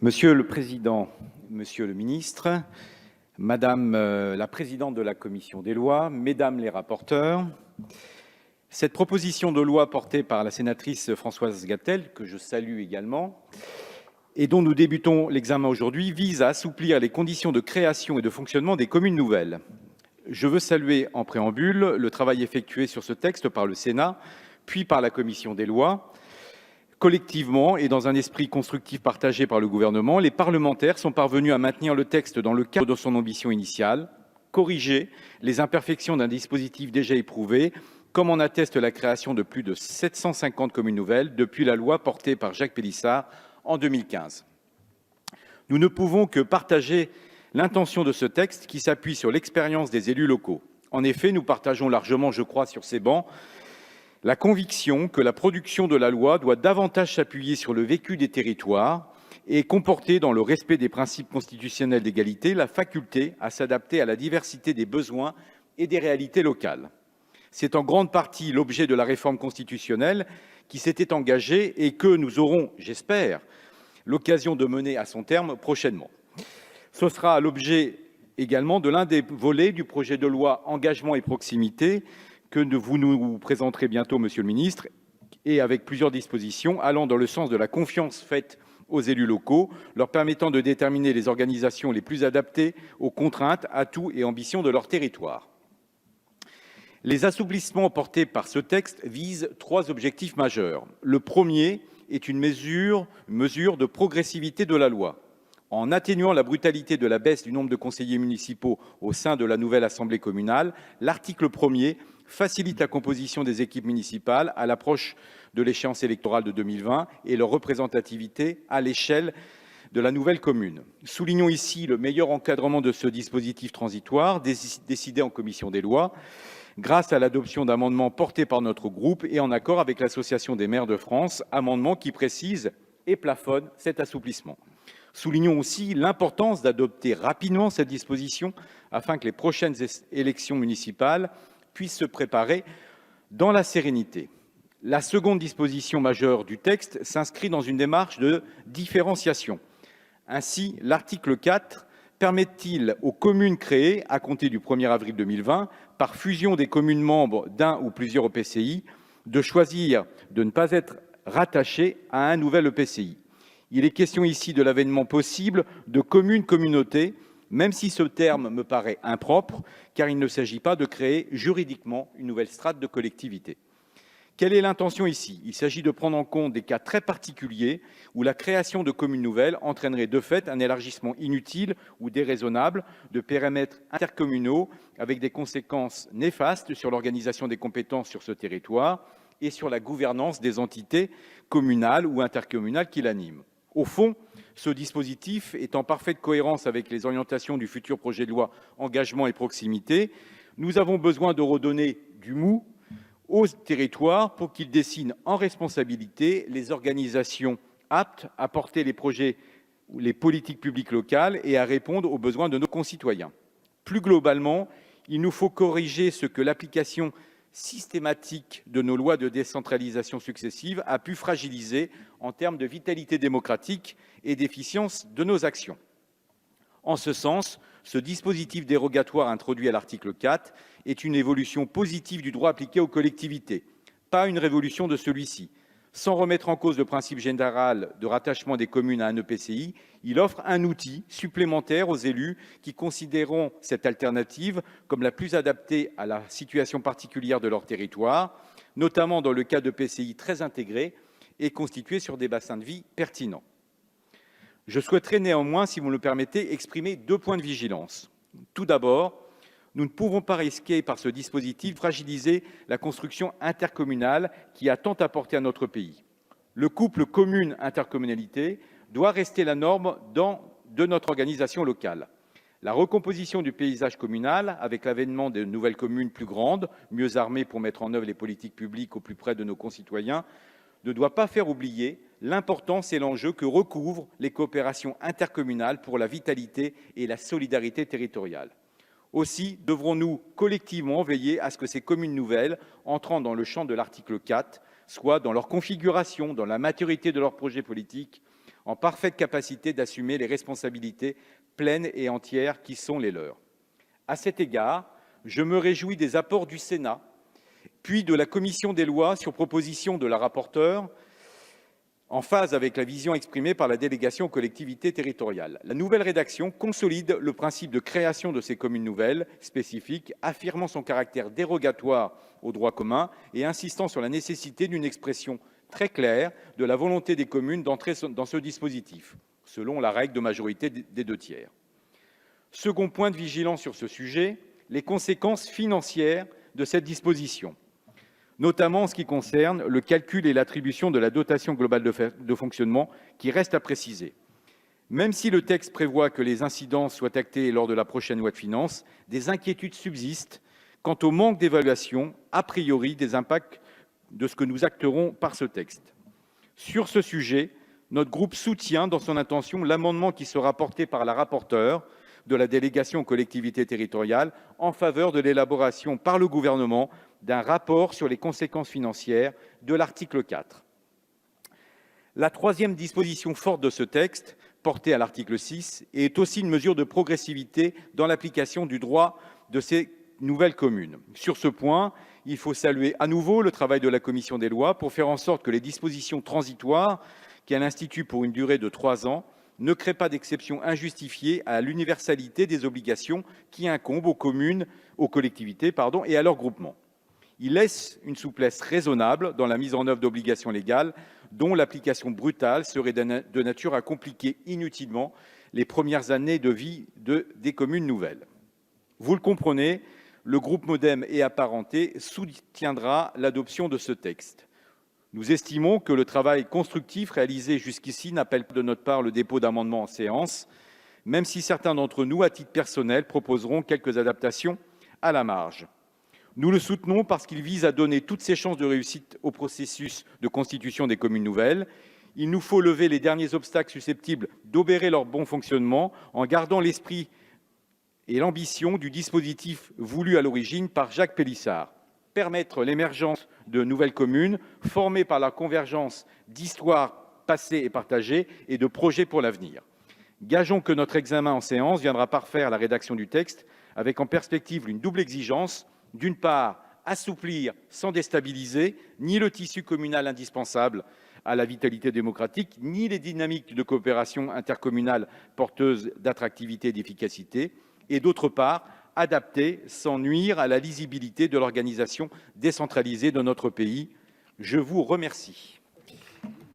Monsieur le Président, Monsieur le Ministre, Madame la Présidente de la Commission des lois, Mesdames les rapporteurs, cette proposition de loi portée par la sénatrice Françoise Gatel, que je salue également, et dont nous débutons l'examen aujourd'hui, vise à assouplir les conditions de création et de fonctionnement des communes nouvelles. Je veux saluer en préambule le travail effectué sur ce texte par le Sénat, puis par la Commission des lois. Collectivement et dans un esprit constructif partagé par le gouvernement, les parlementaires sont parvenus à maintenir le texte dans le cadre de son ambition initiale, corriger les imperfections d'un dispositif déjà éprouvé, comme en atteste la création de plus de 750 communes nouvelles depuis la loi portée par Jacques Pélissard en 2015. Nous ne pouvons que partager l'intention de ce texte qui s'appuie sur l'expérience des élus locaux. En effet, nous partageons largement, je crois, sur ces bancs, la conviction que la production de la loi doit davantage s'appuyer sur le vécu des territoires et comporter, dans le respect des principes constitutionnels d'égalité, la faculté à s'adapter à la diversité des besoins et des réalités locales. C'est en grande partie l'objet de la réforme constitutionnelle qui s'était engagée et que nous aurons, j'espère, l'occasion de mener à son terme prochainement. Ce sera l'objet également de l'un des volets du projet de loi Engagement et proximité que vous nous présenterez bientôt, Monsieur le Ministre, et avec plusieurs dispositions allant dans le sens de la confiance faite aux élus locaux, leur permettant de déterminer les organisations les plus adaptées aux contraintes, atouts et ambitions de leur territoire. Les assouplissements portés par ce texte visent trois objectifs majeurs. Le premier est une mesure de progressivité de la loi. En atténuant la brutalité de la baisse du nombre de conseillers municipaux au sein de la nouvelle Assemblée communale, l'article 1er facilite la composition des équipes municipales à l'approche de l'échéance électorale de 2020 et leur représentativité à l'échelle de la nouvelle commune. Soulignons ici le meilleur encadrement de ce dispositif transitoire décidé en commission des lois grâce à l'adoption d'amendements portés par notre groupe et en accord avec l'Association des maires de France, amendements qui précisent et plafonnent cet assouplissement. Soulignons aussi l'importance d'adopter rapidement cette disposition afin que les prochaines élections municipales puissent se préparer dans la sérénité. La seconde disposition majeure du texte s'inscrit dans une démarche de différenciation. Ainsi, l'article 4 permet-il aux communes créées à compter du 1er avril 2020 par fusion des communes membres d'un ou plusieurs EPCI de choisir de ne pas être rattachées à un nouvel EPCI. Il est question ici de l'avènement possible de communes-communautés, même si ce terme me paraît impropre, car il ne s'agit pas de créer juridiquement une nouvelle strate de collectivité. Quelle est l'intention ici? Il s'agit de prendre en compte des cas très particuliers où la création de communes nouvelles entraînerait de fait un élargissement inutile ou déraisonnable de périmètres intercommunaux avec des conséquences néfastes sur l'organisation des compétences sur ce territoire et sur la gouvernance des entités communales ou intercommunales qui l'animent. Au fond, ce dispositif est en parfaite cohérence avec les orientations du futur projet de loi Engagement et proximité. Nous avons besoin de redonner du mou aux territoires pour qu'ils dessinent en responsabilité les organisations aptes à porter les projets ou les politiques publiques locales et à répondre aux besoins de nos concitoyens. Plus globalement, il nous faut corriger ce que l'application systématique de nos lois de décentralisation successives a pu fragiliser en termes de vitalité démocratique et d'efficience de nos actions. En ce sens, ce dispositif dérogatoire introduit à l'article 4 est une évolution positive du droit appliqué aux collectivités, pas une révolution de celui-ci. Sans remettre en cause le principe général de rattachement des communes à un EPCI, il offre un outil supplémentaire aux élus qui considéreront cette alternative comme la plus adaptée à la situation particulière de leur territoire, notamment dans le cas d'EPCI très intégrés et constitués sur des bassins de vie pertinents. Je souhaiterais néanmoins, si vous me le permettez, exprimer deux points de vigilance. Tout d'abord, nous ne pouvons pas risquer, par ce dispositif, fragiliser la construction intercommunale qui a tant apporté à notre pays. Le couple commune-intercommunalité doit rester la norme de notre organisation locale. La recomposition du paysage communal, avec l'avènement de nouvelles communes plus grandes, mieux armées pour mettre en œuvre les politiques publiques au plus près de nos concitoyens, ne doit pas faire oublier l'importance et l'enjeu que recouvrent les coopérations intercommunales pour la vitalité et la solidarité territoriale. Aussi devrons-nous collectivement veiller à ce que ces communes nouvelles, entrant dans le champ de l'article 4, soient dans leur configuration, dans la maturité de leur projet politique, en parfaite capacité d'assumer les responsabilités pleines et entières qui sont les leurs. À cet égard, je me réjouis des apports du Sénat, puis de la commission des lois sur proposition de la rapporteure, en phase avec la vision exprimée par la délégation aux collectivités territoriales. La nouvelle rédaction consolide le principe de création de ces communes nouvelles spécifiques, affirmant son caractère dérogatoire au droit commun et insistant sur la nécessité d'une expression très claire de la volonté des communes d'entrer dans ce dispositif, selon la règle de majorité des 2/3. Second point de vigilance sur ce sujet, les conséquences financières de cette disposition, notamment en ce qui concerne le calcul et l'attribution de la dotation globale de fonctionnement, qui reste à préciser. Même si le texte prévoit que les incidences soient actées lors de la prochaine loi de finances, des inquiétudes subsistent quant au manque d'évaluation a priori des impacts de ce que nous acterons par ce texte. Sur ce sujet, notre groupe soutient dans son intention l'amendement qui sera porté par la rapporteure de la délégation aux collectivités territoriales en faveur de l'élaboration par le gouvernement d'un rapport sur les conséquences financières de l'article 4. La troisième disposition forte de ce texte, portée à l'article 6, est aussi une mesure de progressivité dans l'application du droit de ces nouvelles communes. Sur ce point, il faut saluer à nouveau le travail de la commission des lois pour faire en sorte que les dispositions transitoires qu'elle institue pour une durée de 3 ans ne créent pas d'exception injustifiée à l'universalité des obligations qui incombent aux communes, aux collectivités et à leurs groupements. Il laisse une souplesse raisonnable dans la mise en œuvre d'obligations légales dont l'application brutale serait de nature à compliquer inutilement les premières années de vie des communes nouvelles. Vous le comprenez, le groupe MoDem et apparentés soutiendra l'adoption de ce texte. Nous estimons que le travail constructif réalisé jusqu'ici n'appelle pas de notre part le dépôt d'amendements en séance, même si certains d'entre nous, à titre personnel, proposeront quelques adaptations à la marge. Nous le soutenons parce qu'il vise à donner toutes ses chances de réussite au processus de constitution des communes nouvelles. Il nous faut lever les derniers obstacles susceptibles d'obérer leur bon fonctionnement en gardant l'esprit et l'ambition du dispositif voulu à l'origine par Jacques Pélissard. Permettre l'émergence de nouvelles communes formées par la convergence d'histoires passées et partagées et de projets pour l'avenir. Gageons que notre examen en séance viendra parfaire la rédaction du texte avec en perspective une double exigence. D'une part, assouplir sans déstabiliser ni le tissu communal indispensable à la vitalité démocratique, ni les dynamiques de coopération intercommunale porteuses d'attractivité et d'efficacité, et d'autre part, adapter sans nuire à la lisibilité de l'organisation décentralisée de notre pays. Je vous remercie.